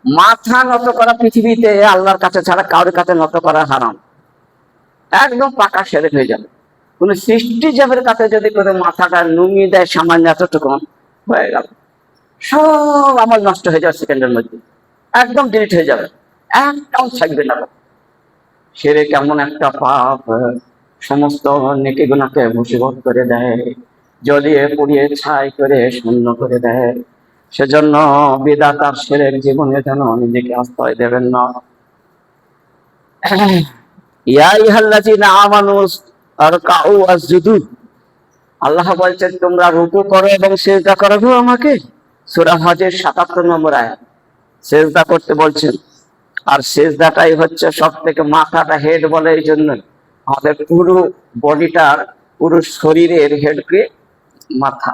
মাথা নত করা পৃথিবীতে আল্লাহর কাছে ছাড়া কারোর কাছে নত করা হারাম, একদম পাকা সেরে হয়ে যাবে। কোন সৃষ্টি জীবের কাছে যদি করে মাথাটা নুমিয়ে দেয় সামান্য এতটুকু, হয়ে গেল, সব আমল নষ্ট হয়ে যাবে সেকেন্ডের মধ্যে, একদম ডিলিট হয়ে যাবে, একটাও থাকবে না। সেরে কেমন একটা পাপ, সমস্ত নেকি গুনাহকে ভূষীভূত করে দেয়, জ্বলিয়ে পুড়িয়ে ছাই করে শূন্য করে দেয়। সেজন্য বিধাতার সেরের জীবনে যেন নিজেকে আশ্রয় দেবেন না। ইয়া আইয়ুহাল্লাযীনা আমানু আরকাউ ওয়াসজুদু, আল্লাহ বলছেন তোমরা রুকু করো এবং সিজদা করো গো আমাকে। সূরা হজের ৭৭ নম্বর আয়াত। সিজদা করতে বলছেন, আর সিজদাটাই হচ্ছে সব থেকে মাথাটা হেড বলে, এই জন্য আমাদের পুরো বডিটার, পুরো শরীরের হেডকে মাথা।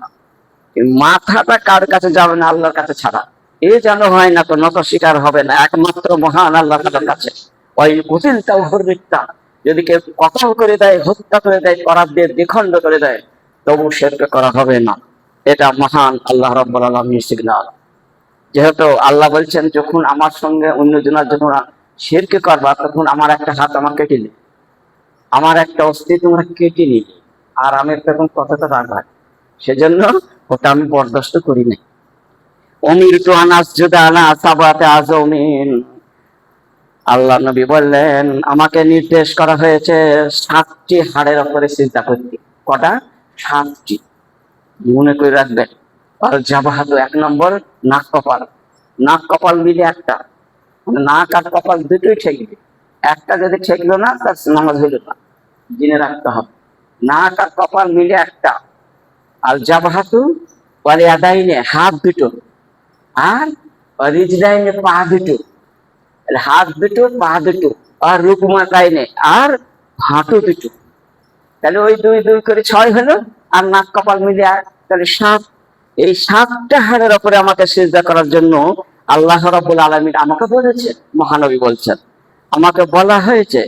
মাথাটা কার কাছে যাবে না? আল্লাহর কাছে ছাড়া এ যেন হয় না, তো নত শিকার হবে না একমাত্র মহান আল্লাহর কাছে। ওই কুতিল তাও হরিতা, যদি কেউ কতল করে দেয়, হত্যা করে দেয়, করার দিয়ে দ্বিখণ্ড করে দেয়, তবু শিরক করা হবে না। এটা মহান আল্লাহ রাব্বুল আলামিনের সিগন্যাল। যেহেতু আল্লাহ বলছেন যখন আমার সঙ্গে অন্যজনের যখন শিরক করবা, তখন আমার একটা হাত আমার কেটে নিবে, আমার একটা অস্থি তোমরা কেটে নিবে, আর আমি তখন কথাটা রাখবা। সেজন্য ওটা আমি বরদাস্ত করি নাই। উমিরতু আন আসজুদা আলা সাবাতি আযমিন, আল্লাহ নবী বললেন আমাকে নির্দেশ করা হয়েছে 7টি হাড়ের উপরে সিজদা করতে। কটা? 7টি। মনে করে রাখবেন। আর জাবাহাতু 1 নম্বর নাক কপাল। নাক কপাল মিলে একটা, মানে নাক আর কপাল দুটোই ঠেকবে। একটা যদি ঠেকলো না, তার নামাজ হইল না, জেনে রাখতে হবে। নাক আর কপাল মিলে একটা। আর জাবাহাতু ওয়াল ইয়াদাইনে, হাত দুটো, আর রিজলাইনে, পা দুটো। হাত দুটো, পা দুটো, আর রুকমাতাইনে, আর হাঁটু দুটো। তাহলে ওই 2 2 করে 6 হলো, আর নাক কপাল মিলে তাহলে 7। এই 7টা হাড়ের উপরে আমাকে সিজদা করার জন্য আল্লাহ রাব্বুল আলামিন আমাকে বলেছে, মহানবী বলছেন আমাকে বলা হয়েছে।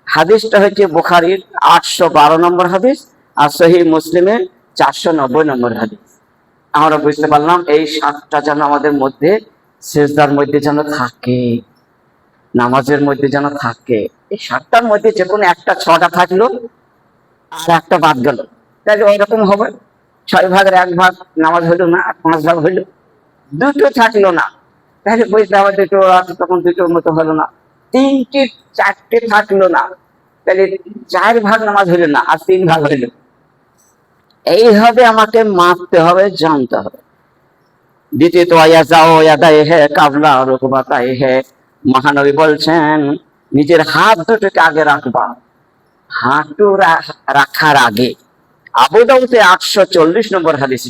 হাদিসটা হচ্ছে বুখারীর 812 নম্বর হাদিস, আর সহিহ মুসলিমের 490 নম্বর হাদিস। আমরা বুঝতে পারলাম এই 7টা যেন আমাদের মধ্যে, সিজদার মধ্যে যেন থাকে, নামাজের মধ্যে যেন থাকে। এই 7টার মধ্যে যে কোনো একটা, 6টা থাকলো আর একটা বাদ গেল, তাহলে ওই রকম হবে। 6 ভাগের 1 ভাগ নামাজ হইলো না, 5 ভাগ হইলো। দুটো থাকলো না, তাহলে বুঝতে হবে দুটো আছে, তখন দুটোর মতো হলো না। 3টে 4টে থাকলো না, তাহলে 4 ভাগ নামাজ হইলো না, আর 3 ভাগ হইলো। এইভাবে আমাকে মাপতে হবে, জানতে হবে। দ্বিতীয়ত কাবলা রুকবাতাইহি, মহানবী বলছেন নিজের হাত দুটোকে আগে রাখবা, হাঁটু রাখার আগে। আবু দাউদে 840 নম্বর হাদিস।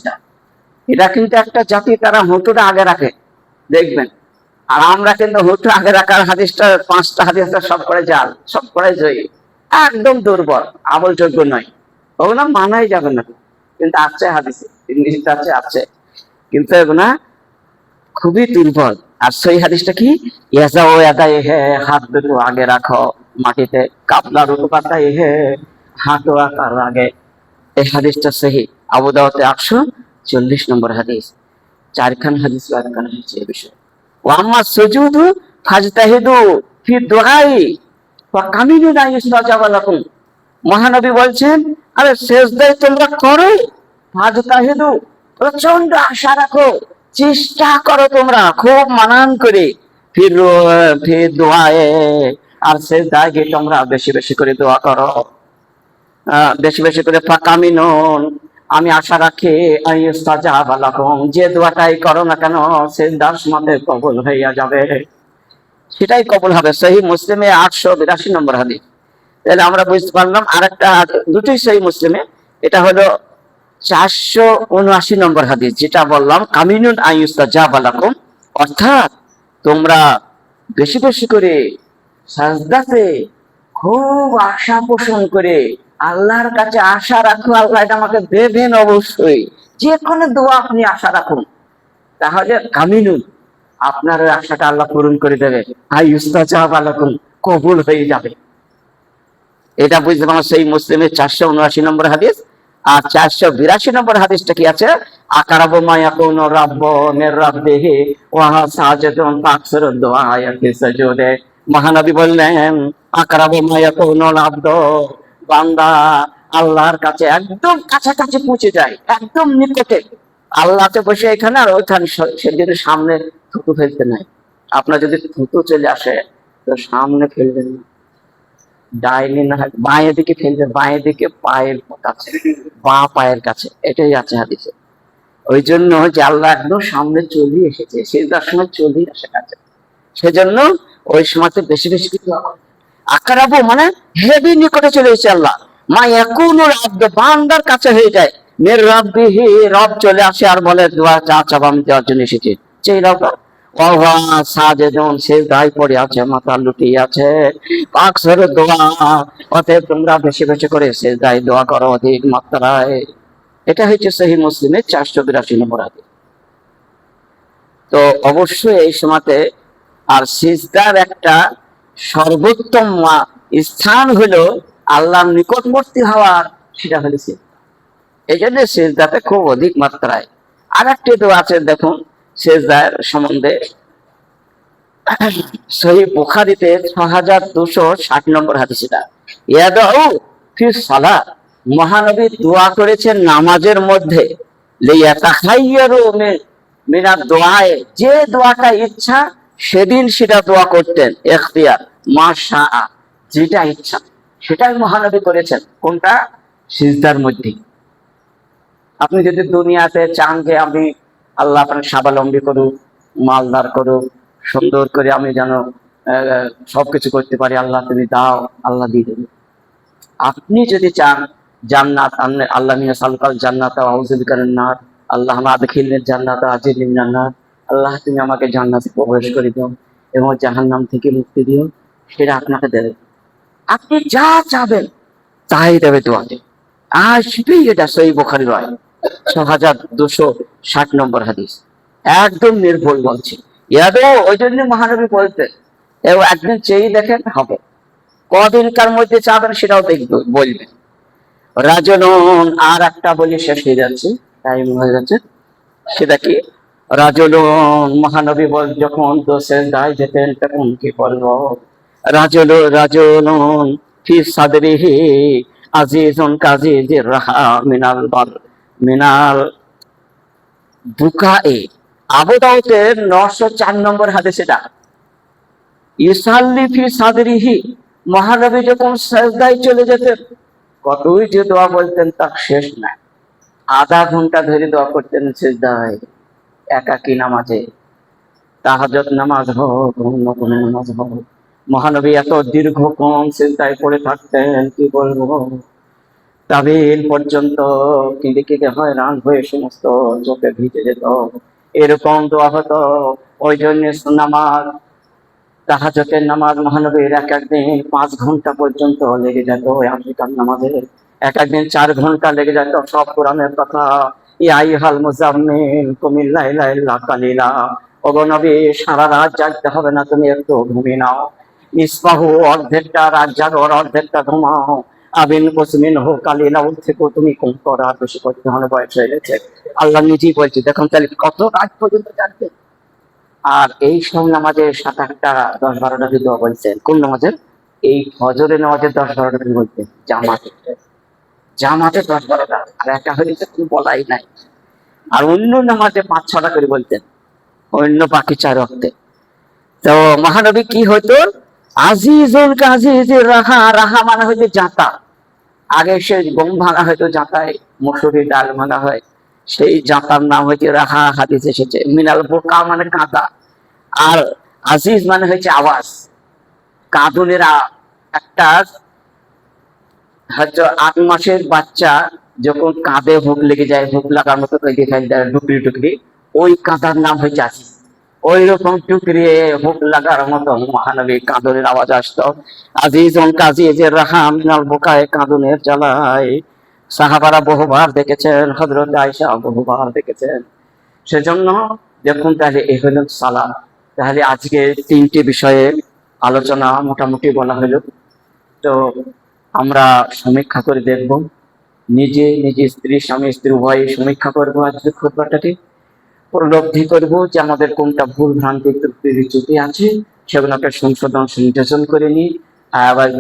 এটা কিন্তু একটা জাতি, তারা হাঁটুটা আগে রাখে, দেখবেন। আর আমরা কিন্তু হাঁটু আগে রাখার হাদিসটা, 5টা হাদিসটা সব করে জাল, সব করে জয়ী, একদম দুর্বল, আমলযোগ্য নয়, ওগুলো মানাই যাবে না। কিন্তু আছে হাদিসে, ইংরেজিতে আছে, আছে, কিন্তু এগুলা খুবই দুর্বল। আর সেই হাদিসটা কি? হাত দুটো আগে রাখো মাটিতে, কাবলা রুকুবাতাইহি, হাঁটু রাখার আগে। এই হাদিসটা সহিহ, আবু দাউদে 840 নম্বর হাদিস। 4খান হাদিস বারখান হয়েছে এই বিষয়ে। ওয়া আম্মা সুজুদু ফাজতাহিদু ফি দুআই ওয়া কামিলু লা ইস্তাজাবা লাকুম, মহানবী বলছেন আরে সিজদায় তোমরা করো, ফাজতাহিদু প্রচন্ড আশা রাখো, চেষ্টা করো তোমরা খুব মানান করে, ফির দোয়ায়ে, আর সিজদায় গিয়ে তোমরা বেশি বেশি করে দোয়া করো, বেশি বেশি করে। ফাকামিনুন, আমি আশা রাখি, আইয়ুস্তাজাবা লাকুম, যে দোয়াটাই করো না কেন সিজদার সময় কবুল হইয়া যাবে, সেটাই কবুল হবে। সহিহ মুসলিমে 882 নম্বর হাদিস। তাহলে আমরা বুঝতে পারলাম। আরেকটা দুটোই সহিহ মুসলিমে, এটা হলো 479 নম্বর হাদিস, যেটা বললাম কামিনুন আইয়ুস্তাজাবা লাকুম, অর্থাৎ তোমরা বেশি বেশি করে সাজদাতে খুব আশা পোষণ করে আল্লাহর কাছে আশা রাখো, আল্লাহ এটা আমাকে দেবেন অবশ্যই। যে কোনো দোয়া আপনি আশা রাখুন, তাহলে কামিনুন, আপনার ওই আশাটা আল্লাহ পূরণ করে দেবে, আইয়ুস্তাজাবা লাকুম, কবুল হয়ে যাবে। এটা বুঝতে পারলাম সেই মুসলিমের 479 নম্বর হাদিস। আর 482 হাদিসটা কি আছে? আকারাবু মা ইয়াকুনু রাব্বু মির রাব্বিহি ওয়া সাজিদুন ফাকসিরু দুআয়াতি সুজুদে। মহানবী বললেন, আকারাবু মা ইয়াকুনু রাব্বু, বান্দা আল্লাহর কাছে একদম কাছাকাছি পৌঁছে যায়, একদম নিকটে। আল্লাহ তো বসে এখানে, আর ওইখানে সেদিন সামনে থুতু ফেলতে নাই। আপনার যদি থুতু চলে আসে তো সামনে ফেলবেন না, ডাইনি না হয় বাঁয়ের দিকে ফেলবে, বাঁয়ের দিকে পায়ের কাছে, বাঁ পায়ের কাছে, এটাই আছে হাদিসে। ওই জন্য যে আল্লাহ একদম সামনে চলে এসেছে, সেটার সময় চলে আসে কাছে, সেজন্য ওই সময়তে বেশি বেশি কিছু আকারাবু মানে হেভি নিকটে চলে এসেছে আল্লাহ। মা ইয়াকুনুল আব্দ, বান্দার কাছে হয়ে যায়, মের রাব্বিহি, রব চলে আসে আর বলে দোয়া চা চাবা আমি দেওয়ার জন্য এসেছি, সেই রব ওয়া সাজেদুন, সিজদায় পড়ে আছে, মাথা লুটিয়ে আছে, আকসার দোয়া, অতএব তোমরা বেশি বেশি করে সিজদায় দোয়া করো অধিক মাত্রায়। এটা হচ্ছে সহিহ মুসলিমের 482 হাদিস। তো অবশ্যই এই সময়তে, আর সিজদার একটা সর্বোত্তম স্থান হলো আল্লাহর নিকটবর্তী হওয়ার, সেটা হলো সিজদা। এই জন্য সিজদাতে খুব অধিক মাত্রায়। আর একটি দোয়া আছে দেখুন সিজদার সম্বন্ধে, সহিহ বুখারীতে 6260 হাদিস। এটা ইয়াদাউ ফি সালাত, মহানবী দোয়া করেছেন নামাজের মধ্যে, লিয়াতাখায়্যারু মিনাদ দোয়ায়ে, যে দোয়াটা ইচ্ছা সেদিন সেটা দোয়া করতেন, ইখতিয়ার মাশা, যেটা ইচ্ছা সেটাই মহানবী করেছেন। কোনটা? সিজদার মধ্যে। আপনি যদি দুনিয়াতে চান যে আমি আল্লাহ আপনাকে স্বাবলম্বী করুক, মালদার করুক, সুন্দর করে আমি যেন সবকিছু করতে পারি, আল্লাহ তুমি দাও, আল্লাহ দিয়ে দেবে। আপনি যদি চান জান্নাত, আল্লাহ মিয়া সালকাল জান্নাত আউযু বিকা মিনান নার, আল্লাহ আদখিলনি জান্নাত আজিরনি মিনান নার, আল্লাহ তুমি আমাকে জান্নাতে প্রবেশ করে দাও এবং জাহান্নাম থেকে মুক্তি দিও, সেটা আপনাকে দেবে। আপনি যা চাবেন তাই দেবে দোয়াতে, আসবেই। এটা সহিহ বুখারীর রায় 6260 হাদিস, একদম নির্ভুল বলছি। ইয়াদও, ওই জন্য মহানবী বলতেন, একদিন চেয়ে দেখেন হবে, কদিনকার মধ্যে চাবেন সেটাও দেখবে বলবেন। রাজলুন, আর একটা বলি শেষ হয়ে যাচ্ছে, টাইম হয়ে যাচ্ছে। সেটা কি? রাজলুন, মহানবী বল যখন দোষের দায় যেতেন তখন কি বলবো, রাজলুন ফি সাদরিহি আজিজুন কাজিজির রাহা মিনাল বুকায়ে। আবু দাউদের 904 হাদিস এটা। ইসাল্লি ফি সাদরিহি, মহানবী যখন সাজদায় চলে যেতেন কতই যে দোয়া বলতেন তার শেষ নাই। আধা ঘন্টা ধরে দোয়া করতেন সিজদায়, একাকী নামাজে, তাহাজ্জুদ নামাজ হোক, অন্য কোনো নামাজ হোক, মহানবী এত দীর্ঘক্ষণ সিজদায় পড়ে থাকতেন, কি বলবো, তাবিল পর্যন্ত কেঁদে কেঁদে হয়রান হয়ে সমস্ত চোখে ভিজে যেত, এরকম দোয়া হতো। ওই জন্য নামাজ, তাহাজ্জুদের নামাজ মহানবীর এক একদিন 5 ঘন্টা পর্যন্ত লেগে যেত, আফ্রিকার নামাজে এক একদিন 4 ঘন্টা লেগে যেত। সব কোরআনের কথা, ইয়া আইয়ুহাল মুজাম্মিল কুমিল লাইলা ইল্লা কালিলা, ওগো নবী সারা রাত জাগতে হবে না, তুমি একটু ঘুমিয়ে নাও। নিসফাহু, অর্ধেকটা রাত জাগো, অর্ধেকটা ঘুমাও। আবিন কুসমিন হো কালিলা, ওর থেকেও তুমি কম করো, আর বেশি করতে হবে, বয়স হয়ে গেছে। আল্লাহ নিজেই বলছে, দেখুন তাহলে কত রাত পর্যন্ত জাগবে। আর এই সব নামাজের 7-8টা 10-12টা দোয়া বলছেন। কোন নামাজের? এই ফজরের নামাজের 10-12টা বলতেন, জামাতে, জামাতে 10-12টা, আর একটা হয়েছে কোনো বলাই নাই। আর অন্য নামাজে 5-6টা করে বলতেন, অন্য বাকি 4 ওয়াক্তে। তো মহানবী কি হতো, আজিজুল কাজিজির রাহা, রাহা মানে হইতে জাঁতা। আগে সে গম ভাঙা হয়তো জাঁতায়, মসুরি ডাল ভাঙা হয়, সেই জাঁতার নাম হচ্ছে রাহা, হাদিস এসেছে। মিনাল বোকা মানে কাদা, আর আজিজ মানে হচ্ছে আওয়াজ, কাঁদুনের একটা হয়তো 8 মাসের বাচ্চা যখন কাঁধে হুক লেগে যায়, হুক লাগার মতো টুকরি টুকরি, ওই কাঁদার নাম হচ্ছে আজিজ। ওই রকম টুকরি হুক লাগার মতো মহানবী কাঁদনের আওয়াজ আসতো। আজিজুন কাজিজের রাহা মিনাল বোকায়, কাঁদনের জ্বালায়। সাহাবারা বহুবার দেখেছেন, হযরত আয়েশা বহুবার দেখেছেন। সেজন্য দেখুন, তাহলে এই হলো সালাত। তাহলে আজকে 3টি বিষয়ে আলোচনা মোটামুটি বলা হলো। তো আমরা সমীক্ষা করে দেখব নিজে নিজে স্ত্রী স্বামী স্ত্রী উভয়ে সমীক্ষা করবো আজকে খুতবাটাকে, উপলব্ধি করবো যে আমাদের কোনটা ভুল ভ্রান্তি ত্রুটি ত্রুটি আছে, সেগুলোকে সংশোধন সংযোজন করে নিই, আবার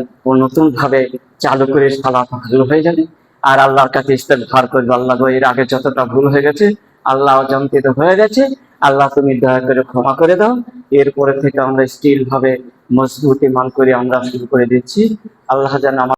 নতুন ভাবে চালু করে সালাত ভালো হয়ে যাবে। আর আল্লাহর কাছে ইস্তেগফার করবো, আল্লাহ গো এর আগে যতটা ভুল হয়ে গেছে, আল্লাহ অজান্তিত হয়ে গেছে, আল্লাহ তুমি দয়া করে ক্ষমা করে দাও। এরপরে থেকে আমরা স্টিল ভাবে মজবুত ইমান করে আমরা শুরু করে দিচ্ছি। আল্লাহ যেন